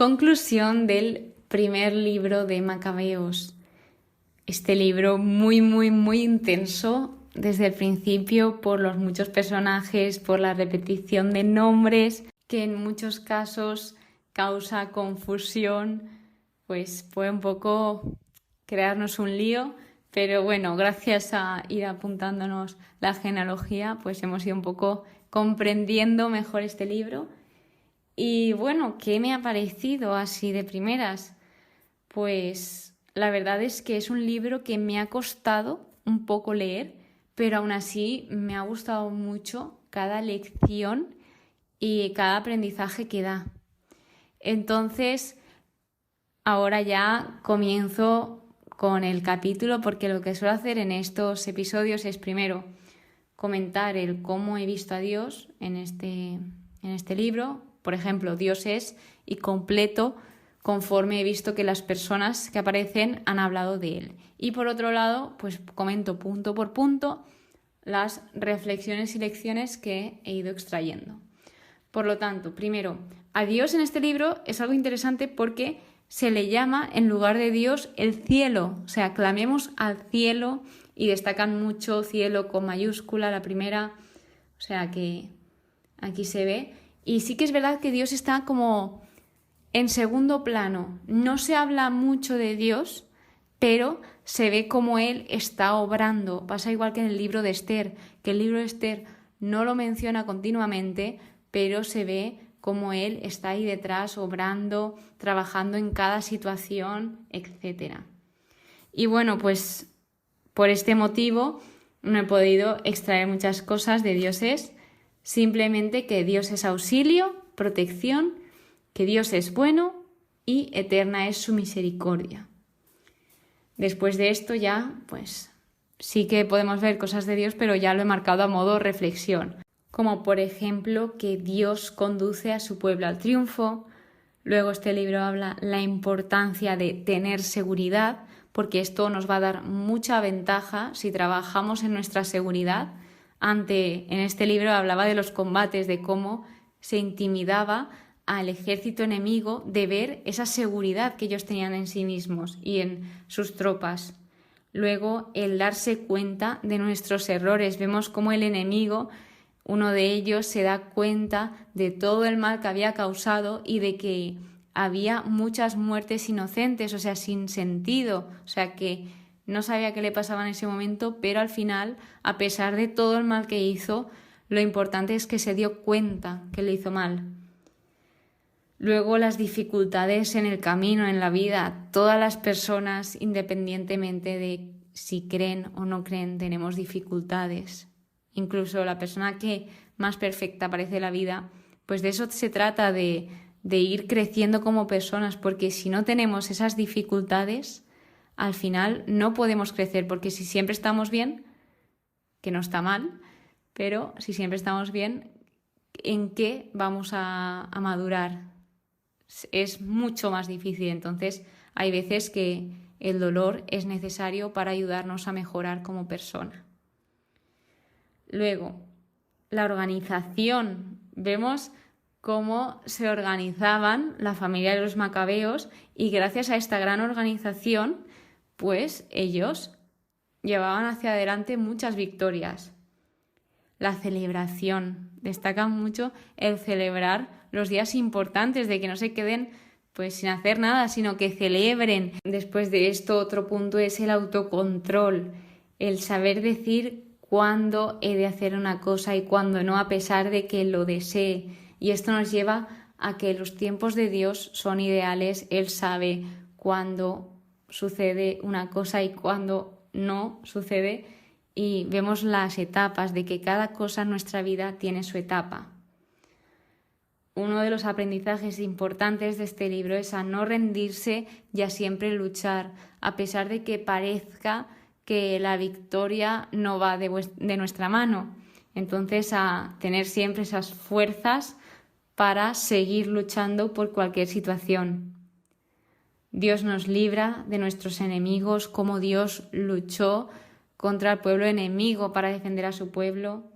Conclusión del primer libro de Macabeos. Este libro muy, muy, muy intenso desde el principio por los muchos personajes, por la repetición de nombres, que en muchos casos causa confusión, pues puede un poco crearnos un lío, pero bueno, gracias a ir apuntándonos la genealogía, pues hemos ido un poco comprendiendo mejor este libro. Y bueno, ¿qué me ha parecido así de primeras? Pues la verdad es que es un libro que me ha costado un poco leer, pero aún así me ha gustado mucho cada lección y cada aprendizaje que da. Entonces, ahora ya comienzo con el capítulo, porque lo que suelo hacer en estos episodios es primero comentar el cómo he visto a Dios en este libro. Por ejemplo, Dios es y completo conforme he visto que las personas que aparecen han hablado de él. Y por otro lado, pues comento punto por punto las reflexiones y lecciones que he ido extrayendo. Por lo tanto, primero, a Dios en este libro es algo interesante porque se le llama en lugar de Dios el cielo. O sea, clamemos al cielo y destacan mucho cielo con mayúscula, la primera. O sea que aquí se ve. Y sí que es verdad que Dios está como en segundo plano. No se habla mucho de Dios, pero se ve como Él está obrando. Pasa igual que en el libro de Esther, que el libro de Esther no lo menciona continuamente, pero se ve como Él está ahí detrás, obrando, trabajando en cada situación, etc. Y bueno, pues por este motivo no he podido extraer muchas cosas de Dios es. Simplemente que Dios es auxilio, protección, que Dios es bueno y eterna es su misericordia. Después de esto ya, pues sí que podemos ver cosas de Dios, pero ya lo he marcado a modo reflexión. Como por ejemplo que Dios conduce a su pueblo al triunfo. Luego este libro habla la importancia de tener seguridad, porque esto nos va a dar mucha ventaja si trabajamos en nuestra seguridad. En este libro hablaba de los combates, de cómo se intimidaba al ejército enemigo de ver esa seguridad que ellos tenían en sí mismos y en sus tropas. Luego, el darse cuenta de nuestros errores. Vemos cómo el enemigo, uno de ellos, se da cuenta de todo el mal que había causado y de que había muchas muertes inocentes, o sea, sin sentido, o sea, que no sabía qué le pasaba en ese momento, pero al final, a pesar de todo el mal que hizo, lo importante es que se dio cuenta que le hizo mal. Luego las dificultades en el camino, en la vida. Todas las personas, independientemente de si creen o no creen, tenemos dificultades. Incluso la persona que más perfecta parece en la vida, pues de eso se trata, de ir creciendo como personas, porque si no tenemos esas dificultades, al final no podemos crecer, porque si siempre estamos bien, que no está mal, pero si siempre estamos bien, ¿en qué vamos a madurar? Es mucho más difícil. Entonces hay veces que el dolor es necesario para ayudarnos a mejorar como persona. Luego, la organización. Vemos cómo se organizaban la familia de los macabeos y gracias a esta gran organización, pues ellos llevaban hacia adelante muchas victorias. La celebración. Destacan mucho el celebrar los días importantes, de que no se queden pues sin hacer nada, sino que celebren. Después de esto, otro punto es el autocontrol, el saber decir cuándo he de hacer una cosa y cuándo no, a pesar de que lo desee. Y esto nos lleva a que los tiempos de Dios son ideales. Él sabe cuándo sucede una cosa y cuándo no sucede. Y vemos las etapas de que cada cosa en nuestra vida tiene su etapa. Uno de los aprendizajes importantes de este libro es a no rendirse y a siempre luchar, a pesar de que parezca que la victoria no va de nuestra mano. Entonces, a tener siempre esas fuerzas para seguir luchando por cualquier situación. Dios nos libra de nuestros enemigos, como Dios luchó contra el pueblo enemigo para defender a su pueblo.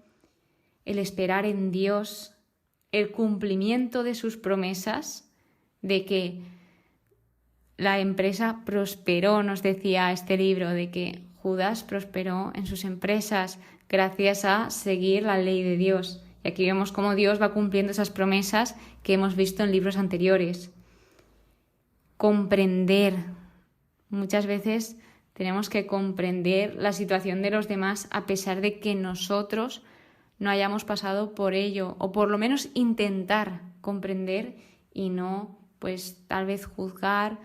El esperar en Dios, el cumplimiento de sus promesas. de que la empresa prosperó, nos decía este libro, de que Judas prosperó en sus empresas gracias a seguir la ley de Dios. Y aquí vemos cómo Dios va cumpliendo esas promesas que hemos visto en libros anteriores. Comprender. Muchas veces tenemos que comprender la situación de los demás a pesar de que nosotros no hayamos pasado por ello, o por lo menos intentar comprender y no, pues tal vez juzgar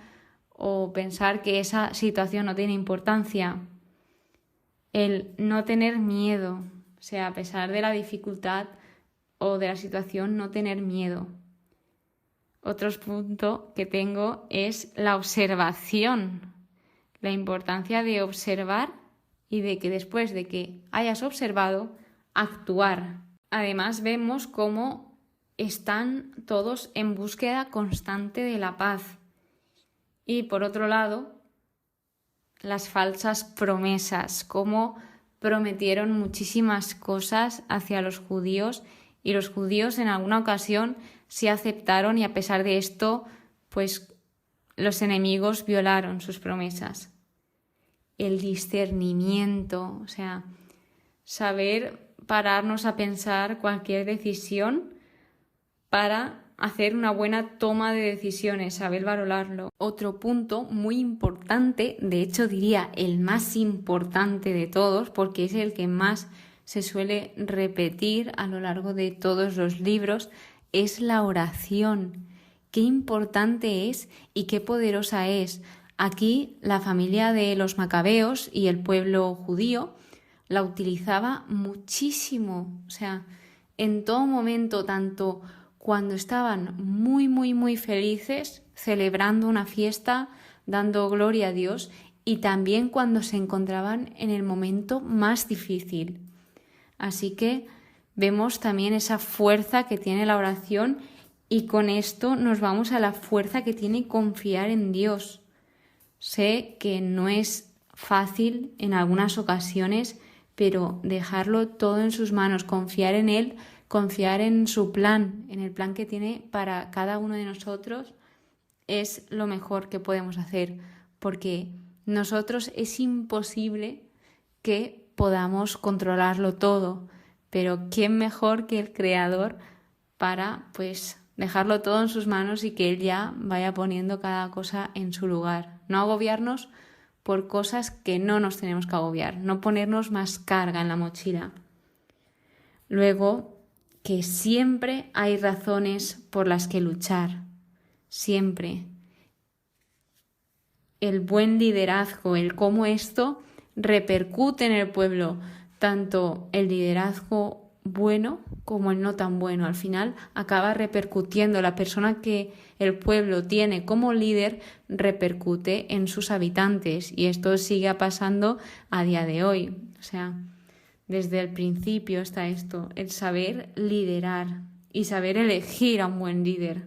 o pensar que esa situación no tiene importancia. El no tener miedo, o sea, a pesar de la dificultad o de la situación, no tener miedo. Otro punto que tengo es la observación, la importancia de observar y de que después de que hayas observado, actuar. Además, vemos cómo están todos en búsqueda constante de la paz. Y por otro lado, las falsas promesas, cómo prometieron muchísimas cosas hacia los judíos y los judíos en alguna ocasión sí aceptaron y a pesar de esto, pues los enemigos violaron sus promesas. El discernimiento, o sea, saber pararnos a pensar cualquier decisión para hacer una buena toma de decisiones, saber valorarlo. Otro punto muy importante, de hecho diría el más importante de todos, porque es el que más se suele repetir a lo largo de todos los libros, es la oración. Qué importante es y qué poderosa es. Aquí la familia de los macabeos y el pueblo judío la utilizaba muchísimo, o sea, en todo momento, tanto cuando estaban muy felices, celebrando una fiesta, dando gloria a Dios, y también cuando se encontraban en el momento más difícil. Así que vemos también esa fuerza que tiene la oración y con esto nos vamos a la fuerza que tiene confiar en Dios. Sé que no es fácil en algunas ocasiones, pero dejarlo todo en sus manos, confiar en Él, confiar en su plan, en el plan que tiene para cada uno de nosotros, es lo mejor que podemos hacer, porque nosotros es imposible que podamos controlarlo todo, pero ¿quién mejor que el Creador para, pues, dejarlo todo en sus manos y que Él ya vaya poniendo cada cosa en su lugar? No agobiarnos por cosas que no nos tenemos que agobiar, no ponernos más carga en la mochila. Luego, que siempre hay razones por las que luchar, siempre. El buen liderazgo, el cómo esto repercute en el pueblo, tanto el liderazgo bueno como el no tan bueno. Al final acaba repercutiendo. La persona que el pueblo tiene como líder repercute en sus habitantes y esto sigue pasando a día de hoy. O sea, desde el principio está esto, el saber liderar y saber elegir a un buen líder.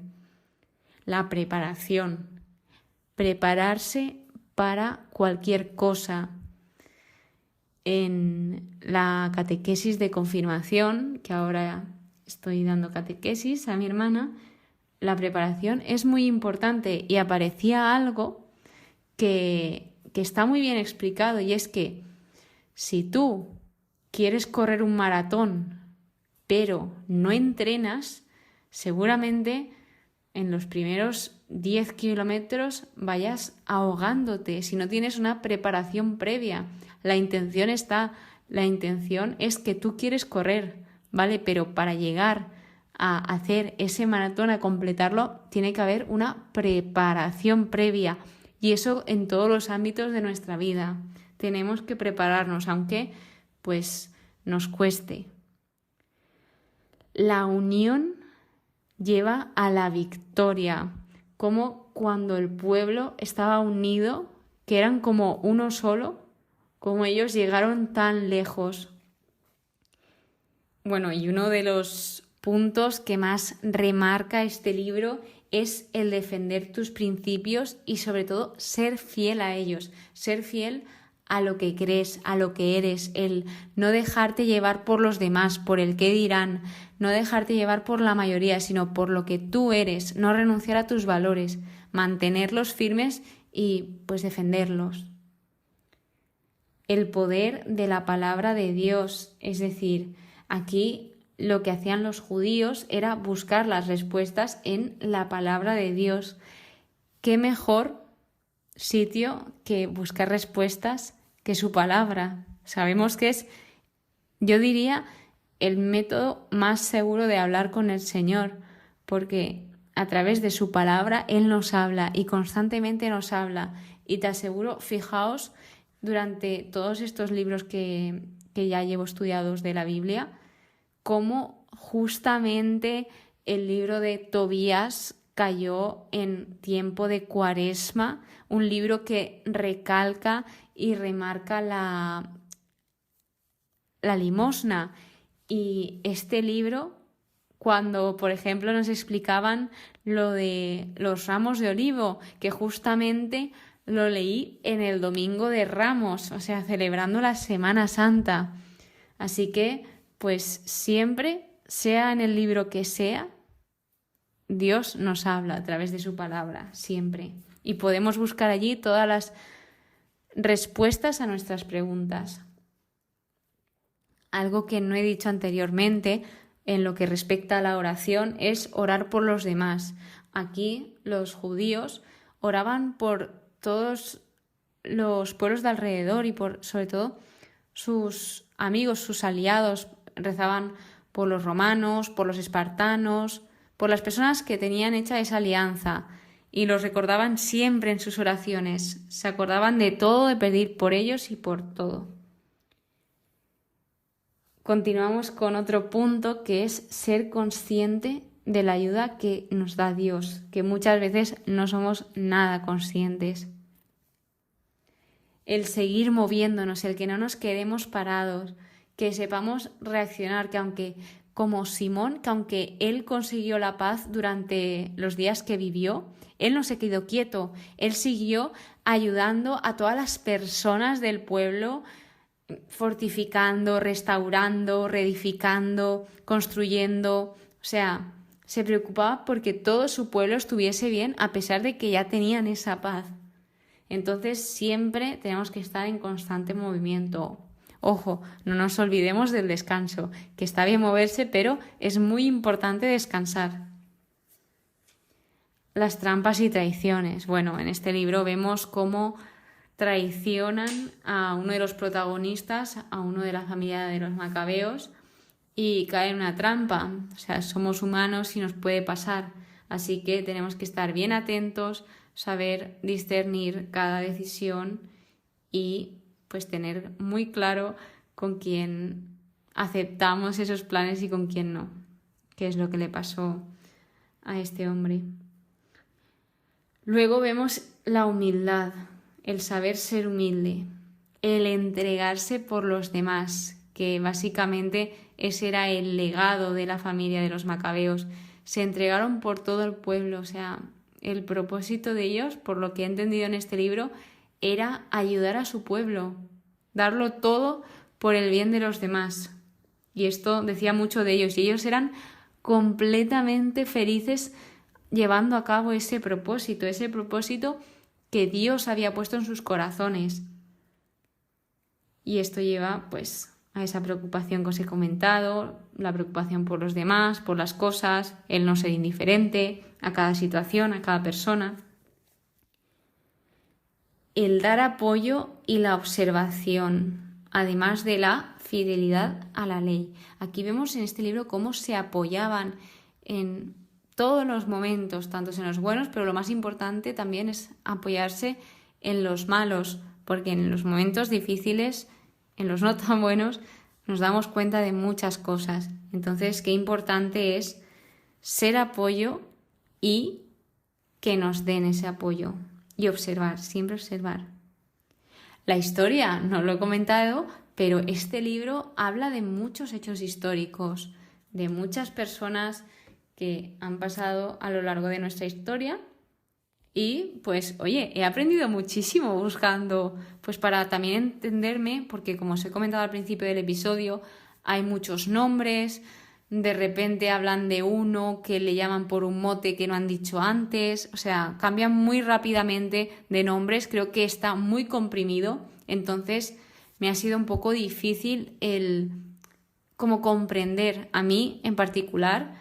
La preparación, prepararse para cualquier cosa. En la catequesis de confirmación, que ahora estoy dando catequesis a mi hermana, la preparación es muy importante y aparecía algo que está muy bien explicado y es que si tú quieres correr un maratón pero no entrenas, seguramente en los primeros 10 kilómetros vayas ahogándote si no tienes una preparación previa. La intención es que tú quieres correr, ¿vale? Pero para llegar a hacer ese maratón, a completarlo, tiene que haber una preparación previa. Y eso en todos los ámbitos de nuestra vida. Tenemos que prepararnos, aunque pues nos cueste. La unión lleva a la victoria, como cuando el pueblo estaba unido, que eran como uno solo, como ellos llegaron tan lejos. Bueno, y uno de los puntos que más remarca este libro es el defender tus principios y sobre todo ser fiel a ellos, ser fiel a lo que crees, a lo que eres, el no dejarte llevar por los demás, por el qué dirán, no dejarte llevar por la mayoría, sino por lo que tú eres, no renunciar a tus valores, mantenerlos firmes y pues defenderlos. El poder de la palabra de Dios, es decir, aquí lo que hacían los judíos era buscar las respuestas en la palabra de Dios. ¿Qué mejor sitio que buscar respuestas que su palabra? Sabemos que es, yo diría, el método más seguro de hablar con el Señor, porque a través de su palabra Él nos habla y constantemente nos habla. Y te aseguro, fijaos, durante todos estos libros que ya llevo estudiados de la Biblia, cómo justamente el libro de Tobías cayó en tiempo de Cuaresma, un libro que recalca y remarca la limosna. Y este libro, cuando, por ejemplo, nos explicaban lo de los ramos de olivo, que justamente lo leí en el Domingo de Ramos, o sea, celebrando la Semana Santa. Así que, pues siempre, sea en el libro que sea, Dios nos habla a través de su palabra, siempre. Y podemos buscar allí todas las respuestas a nuestras preguntas. Algo que no he dicho anteriormente en lo que respecta a la oración es orar por los demás. Aquí los judíos oraban por todos los pueblos de alrededor y por, sobre todo, sus amigos, sus aliados. Rezaban por los romanos, por los espartanos, por las personas que tenían hecha esa alianza y los recordaban siempre en sus oraciones. Se acordaban de todo, de pedir por ellos y por todo. Continuamos con otro punto que es ser consciente de la ayuda que nos da Dios, que muchas veces no somos nada conscientes. El seguir moviéndonos, el que no nos quedemos parados, que sepamos reaccionar, que aunque como Simón, que aunque él consiguió la paz durante los días que vivió, él no se quedó quieto, él siguió ayudando a todas las personas del pueblo, fortificando, restaurando, reedificando, construyendo. O sea, se preocupaba porque todo su pueblo estuviese bien a pesar de que ya tenían esa paz. Entonces siempre tenemos que estar en constante movimiento. Ojo, no nos olvidemos del descanso, que está bien moverse, pero es muy importante descansar. Las trampas y traiciones. Bueno, en este libro vemos cómo traicionan a uno de los protagonistas, a uno de la familia de los macabeos, y cae en una trampa. O sea, somos humanos y nos puede pasar. Así que tenemos que estar bien atentos, saber discernir cada decisión y pues tener muy claro con quién aceptamos esos planes y con quién no, que es lo que le pasó a este hombre. Luego vemos la humildad, el saber ser humilde, el entregarse por los demás, que básicamente ese era el legado de la familia de los macabeos. Se entregaron por todo el pueblo, o sea, el propósito de ellos, por lo que he entendido en este libro, era ayudar a su pueblo, darlo todo por el bien de los demás. Y esto decía mucho de ellos, y ellos eran completamente felices llevando a cabo ese propósito que Dios había puesto en sus corazones. Y esto lleva pues a esa preocupación que os he comentado, la preocupación por los demás, por las cosas, el no ser indiferente a cada situación, a cada persona. El dar apoyo y la observación, además de la fidelidad a la ley. Aquí vemos en este libro cómo se apoyaban en todos los momentos, tanto en los buenos, pero lo más importante también es apoyarse en los malos, porque en los momentos difíciles, en los no tan buenos, nos damos cuenta de muchas cosas. Entonces, qué importante es ser apoyo y que nos den ese apoyo. Y observar, siempre observar. La historia, no lo he comentado, pero este libro habla de muchos hechos históricos, de muchas personas que han pasado a lo largo de nuestra historia Y pues, oye, he aprendido muchísimo buscando, pues para también entenderme, porque como os he comentado al principio del episodio, hay muchos nombres, de repente hablan de uno que le llaman por un mote que no han dicho antes, o sea, cambian muy rápidamente de nombres, creo que está muy comprimido, entonces me ha sido un poco difícil el como comprender, a mí en particular,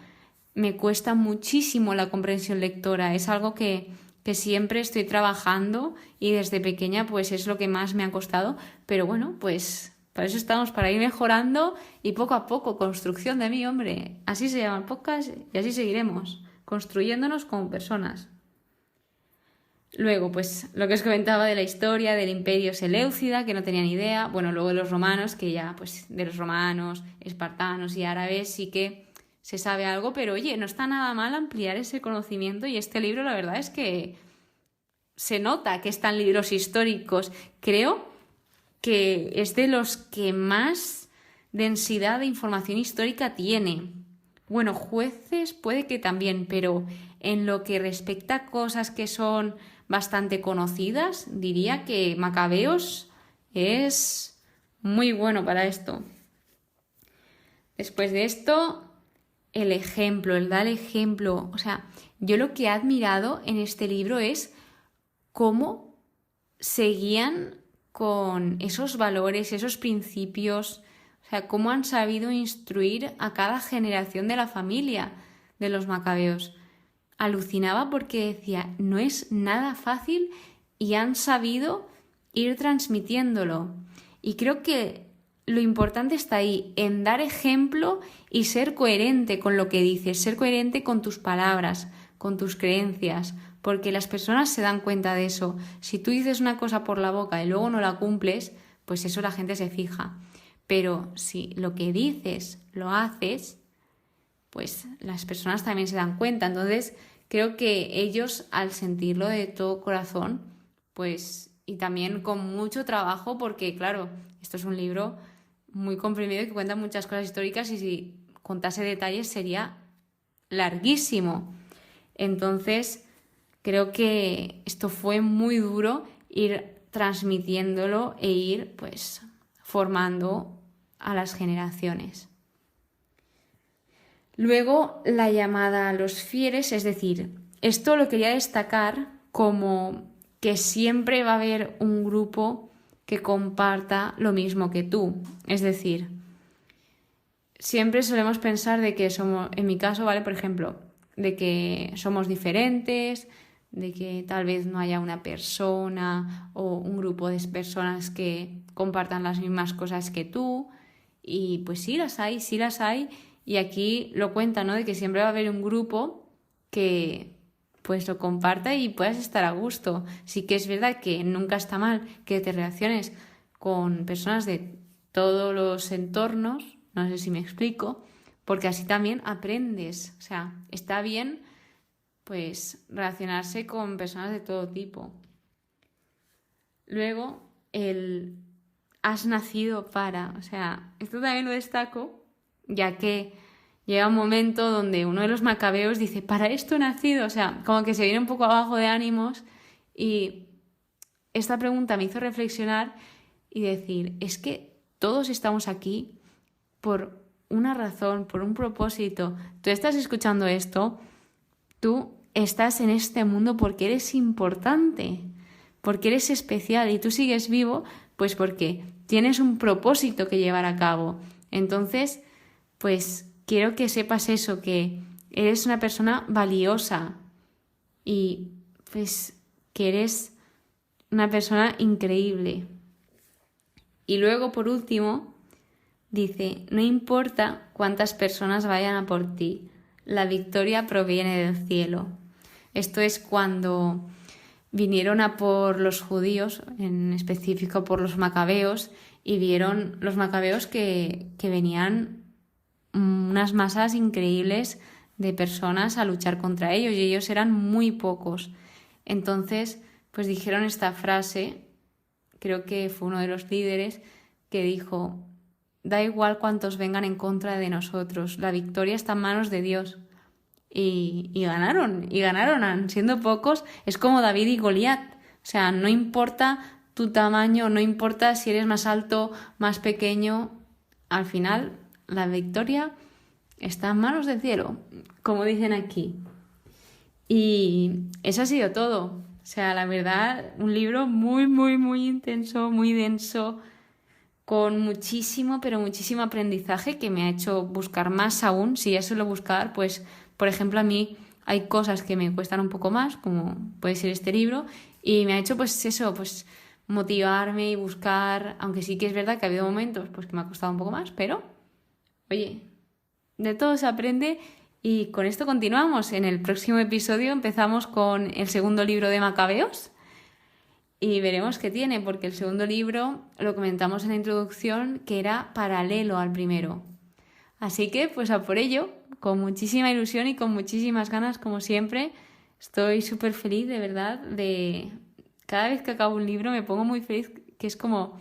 me cuesta muchísimo la comprensión lectora, es algo que siempre estoy trabajando y desde pequeña pues es lo que más me ha costado, pero bueno, pues para eso estamos, para ir mejorando y poco a poco, construcción de mí, hombre, así se llama el podcast y así seguiremos, construyéndonos como personas. Luego, pues lo que os comentaba de la historia del Imperio Seleucida, que no tenía ni idea. Bueno, luego de los romanos, que ya, pues de los romanos, espartanos y árabes sí que se sabe algo, pero oye, no está nada mal ampliar ese conocimiento y este libro la verdad es que se nota que están libros históricos. Creo que es de los que más densidad de información histórica tiene. Bueno, jueces puede que también, pero en lo que respecta a cosas que son bastante conocidas, diría que Macabeos es muy bueno para esto. Después de esto, el ejemplo, el dar ejemplo. O sea, yo lo que he admirado en este libro es cómo seguían con esos valores, esos principios, o sea, cómo han sabido instruir a cada generación de la familia de los macabeos. Alucinaba porque decía, no es nada fácil y han sabido ir transmitiéndolo. Y creo que lo importante está ahí, en dar ejemplo y ser coherente con lo que dices, ser coherente con tus palabras, con tus creencias, porque las personas se dan cuenta de eso. Si tú dices una cosa por la boca y luego no la cumples, pues eso la gente se fija. Pero si lo que dices lo haces, pues las personas también se dan cuenta. Entonces, creo que ellos, al sentirlo de todo corazón, pues, y también con mucho trabajo, porque claro, esto es un libro muy comprimido que cuenta muchas cosas históricas y si contase detalles sería larguísimo. Entonces, creo que esto fue muy duro ir transmitiéndolo e ir, pues, formando a las generaciones. Luego, la llamada a los fieles, es decir, esto lo quería destacar como que siempre va a haber un grupo que comparta lo mismo que tú. Es decir, siempre solemos pensar de que somos, en mi caso, ¿vale? Por ejemplo, de que somos diferentes, de que tal vez no haya una persona o un grupo de personas que compartan las mismas cosas que tú. Y pues sí las hay, sí las hay. Y aquí lo cuenta, ¿no? De que siempre va a haber un grupo que pues lo comparta y puedas estar a gusto. Sí que es verdad que nunca está mal que te relaciones con personas de todos los entornos, no sé si me explico, porque así también aprendes. O sea, está bien pues relacionarse con personas de todo tipo. Luego, el has nacido para, o sea, esto también lo destaco, ya que llega un momento donde uno de los macabeos dice, para esto he nacido, o sea, como que se viene un poco abajo de ánimos y esta pregunta me hizo reflexionar y decir, es que todos estamos aquí por una razón, por un propósito. Tú estás escuchando esto, tú estás en este mundo porque eres importante, porque eres especial y tú sigues vivo, pues porque tienes un propósito que llevar a cabo. Entonces, pues quiero que sepas eso, que eres una persona valiosa y pues que eres una persona increíble. Y luego, por último, dice, no importa cuántas personas vayan a por ti, la victoria proviene del cielo. Esto es cuando vinieron a por los judíos, en específico por los macabeos, y vieron los macabeos que venían unas masas increíbles de personas a luchar contra ellos, y ellos eran muy pocos. Entonces, pues dijeron esta frase, creo que fue uno de los líderes, que dijo, da igual cuántos vengan en contra de nosotros, la victoria está en manos de Dios. y ganaron, siendo pocos. Es como David y Goliat. O sea, no importa tu tamaño, no importa si eres más alto, más pequeño, al final la victoria está en manos del cielo, como dicen aquí. Y eso ha sido todo. O sea, la verdad, un libro muy, muy, muy intenso, muy denso, con muchísimo, pero muchísimo aprendizaje que me ha hecho buscar más aún. Si ya suelo buscar, pues, por ejemplo, a mí hay cosas que me cuestan un poco más, como puede ser este libro, y me ha hecho, pues eso, pues motivarme y buscar, aunque sí que es verdad que ha habido momentos pues que me ha costado un poco más, pero, oye, de todo se aprende y con esto continuamos. En el próximo episodio empezamos con el segundo libro de Macabeos y veremos qué tiene, porque el segundo libro lo comentamos en la introducción que era paralelo al primero. Así que pues a por ello, con muchísima ilusión y con muchísimas ganas como siempre. Estoy súper feliz, de verdad, de cada vez que acabo un libro me pongo muy feliz, que es como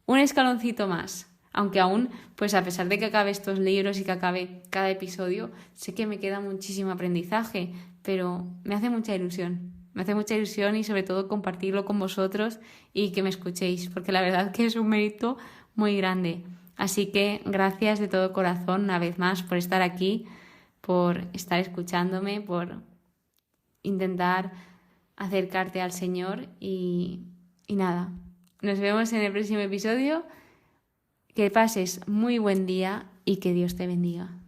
un escaloncito más. Aunque aún, pues a pesar de que acabe estos libros y que acabe cada episodio, sé que me queda muchísimo aprendizaje, pero me hace mucha ilusión. Me hace mucha ilusión y sobre todo compartirlo con vosotros y que me escuchéis, porque la verdad que es un mérito muy grande. Así que gracias de todo corazón una vez más por estar aquí, por estar escuchándome, por intentar acercarte al Señor y nada. Nos vemos en el próximo episodio. Que pases muy buen día y que Dios te bendiga.